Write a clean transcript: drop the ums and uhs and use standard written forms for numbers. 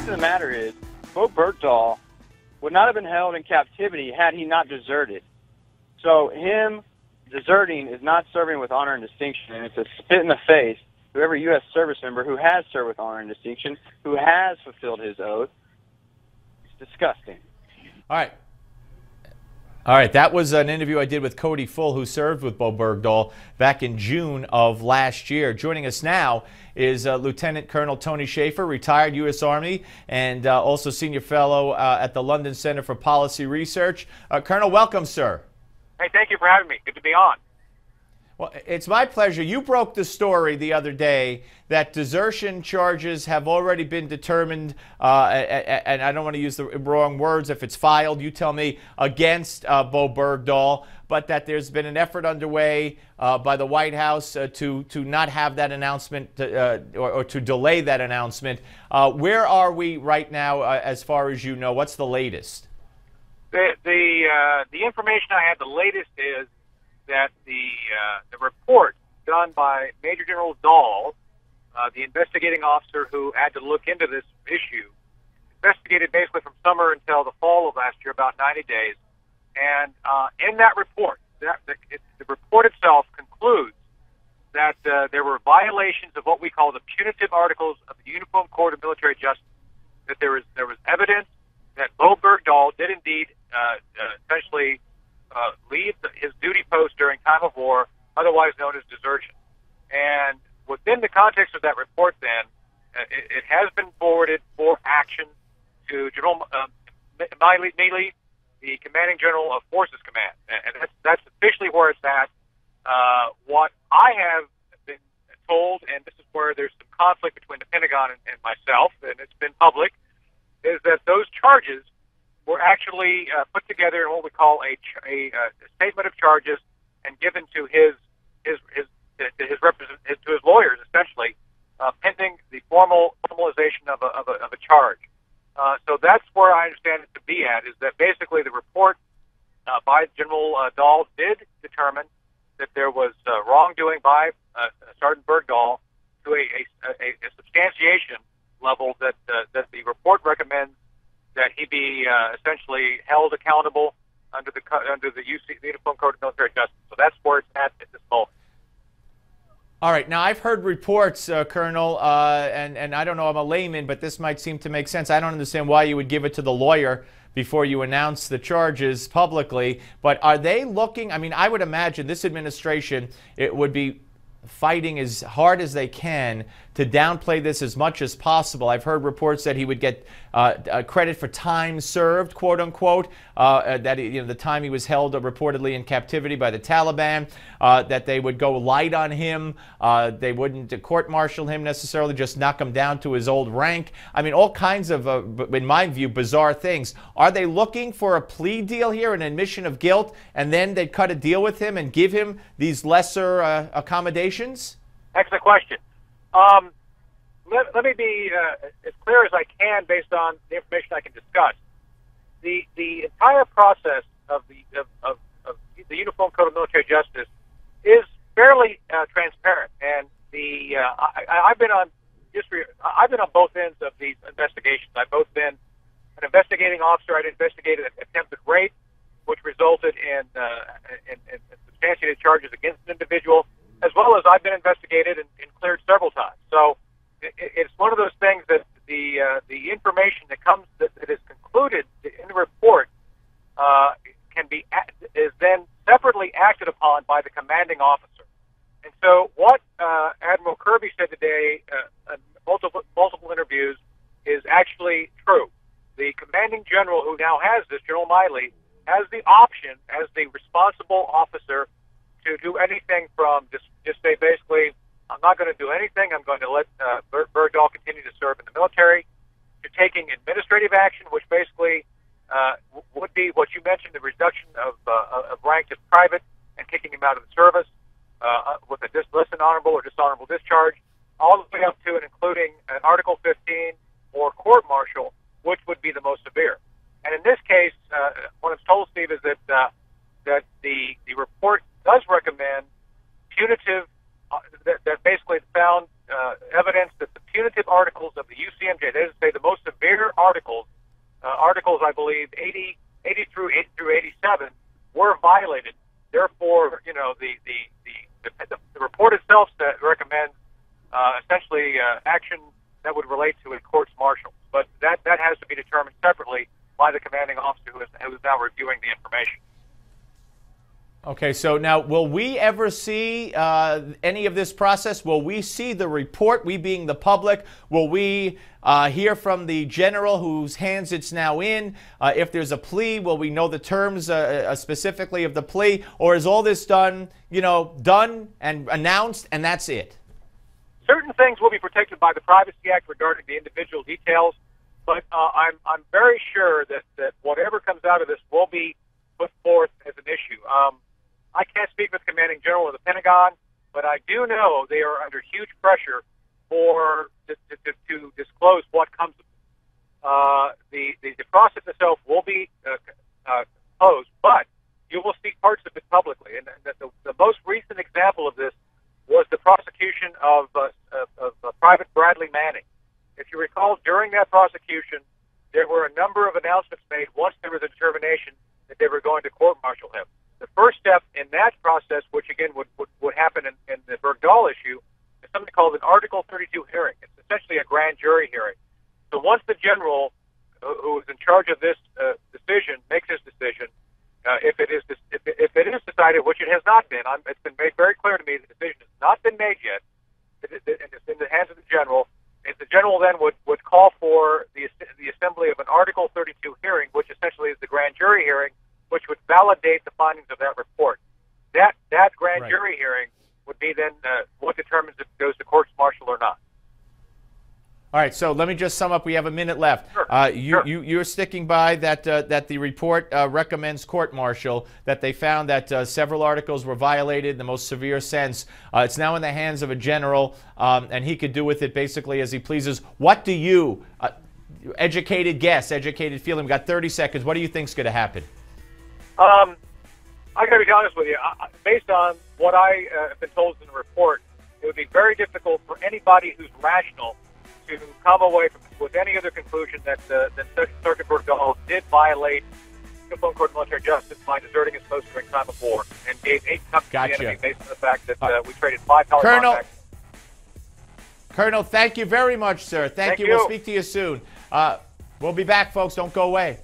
of the matter is, Bowe Bergdahl would not have been held in captivity had he not deserted. So him deserting is not serving with honor and distinction, and it's a spit in the face to every U.S. service member who has served with honor and distinction, who has fulfilled his oath. It's disgusting. All right. All right, that was an interview I did with Cody Full, who served with Bowe Bergdahl back in June of last year. Joining us now is Lieutenant Colonel Tony Shaffer, retired U.S. Army, and also senior fellow at the London Center for Policy Research. Colonel, welcome, sir. Hey, thank you for having me. Good to be on. Well, it's my pleasure. You broke the story the other day that desertion charges have already been determined, and I don't want to use the wrong words. If it's filed, you tell me, against Bowe Bergdahl, but that there's been an effort underway by the White House to not have that announcement or to delay that announcement. Where are we right now, as far as you know? What's the latest? The information I have, the latest is that the report done by Major General Dahl, the investigating officer who had to look into this issue, investigated basically from summer until the fall of last year, about 90 days. And in that report, the report itself concludes that there were violations of what we call the punitive articles of the Uniform Code of Military Justice, that there was evidence that Bowe Bergdahl did indeed essentially leave his duty post during time of war, otherwise known as desertion. And within the context of that report, then, it has been forwarded for action to General Mealy, the Commanding General of Forces Command. And that's officially where it's at. What I have been told, and this is where there's some conflict between the Pentagon and myself, and it's been public, is that those charges were actually put together in what we call a statement of charges and given to his lawyers, essentially, pending the formalization of a charge. So that's where I understand it to be at, is that basically the report by General Dahl did determine that there was wrongdoing by Sergeant Bergdahl to a substantiation level that the report recommends that he be essentially held accountable under the Uniform Code of Military Justice. So that's where it's at this moment. All right. Now, I've heard reports, Colonel, and I don't know, I'm a layman, but this might seem to make sense. I don't understand why you would give it to the lawyer before you announce the charges publicly. But are they looking, I mean, I would imagine this administration, it would be fighting as hard as they can to downplay this as much as possible. I've heard reports that he would get credit for time served, quote unquote, that the time he was held reportedly in captivity by the Taliban, that they would go light on him. They wouldn't court-martial him necessarily, just knock him down to his old rank. I mean, all kinds of, in my view, bizarre things. Are they looking for a plea deal here, an admission of guilt, and then they'd cut a deal with him and give him these lesser accommodations? Excellent question. Let me be as clear as I can based on the information I can discuss. The entire process of the Uniform Code of Military Justice is fairly transparent, and I've been on both ends of these investigations. I've both been an investigating officer. I'd investigated an attempted rape, which resulted in substantiated charges against an individual, as well as I've been investigated and cleared several times. So it's one of those things that the information that is concluded in the report is then separately acted upon by the commanding officer. And so what Admiral Kirby said today in multiple interviews is actually true. The commanding general, who now has this, General Mealy, has the option as the responsible officer to do anything from just say basically, I'm not going to do anything. I'm going to let Bergdahl continue to serve in the military, to taking administrative action, which basically would be what you mentioned, the reduction of rank to private and kicking him out of the service with a less than honorable or dishonorable discharge, all the way up to and including an Article 15 or court-martial, which would be the most severe. And in this case, what I'm told, Steve, is that the report does recommend punitive, that basically found evidence that the punitive articles of the UCMJ, that is to say the most severe articles, articles I believe 80 through 87, were violated. Therefore, you know, the report itself recommends essentially action that would relate to a court's martial. But that has to be determined separately by the commanding officer who is now reviewing the information. Okay, so now will we ever see any of this process? Will we see the report, we being the public? Will we hear from the general whose hands it's now in? If there's a plea, will we know the terms specifically of the plea? Or is all this done, you know, done and announced and that's it? Certain things will be protected by the Privacy Act regarding the individual details, but I'm very sure that whatever comes out of this will be put forth as an issue. I can't speak with the commanding general of the Pentagon, but I do know they are under huge pressure to disclose what comes of it. The process itself will be closed, but you will see parts of it publicly. And the most recent example of this was the prosecution of Private Bradley Manning. If you recall, during that prosecution, there were a number of announcements made once there was a determination that they were going to court-martial him. The first step in that process, which again would happen in the Bergdahl issue, is something called an Article 32 hearing. It's essentially a grand jury hearing. So once the general who is in charge of this decision makes his decision, if it is decided, which it has not been, it's been made very clear to me the decision has not been made yet, and it's in the hands of the general. If the general then would call for the assembly of an Article 32 hearing, which essentially is the grand jury hearing, which would validate the findings of that report. That grand jury hearing would be then what determines if it goes to courts martial or not. All right, so let me just sum up. We have a minute left. Sure. You're sticking by that the report recommends court-martial, that they found that several articles were violated in the most severe sense. It's now in the hands of a general, and he could do with it basically as he pleases. What do you, educated guess, educated feeling, we've got 30 seconds, what do you think is going to happen? I got to be honest with you. Based on what I have been told in the report, it would be very difficult for anybody who's rational to come away with any other conclusion that Sergeant Bergdahl did violate Uniform Court of Military Justice by deserting his post during time of war and gave 8 cups to the enemy based on the fact that we traded $5 Colonel, thank you very much, sir. Thank you. We'll speak to you soon. We'll be back, folks. Don't go away.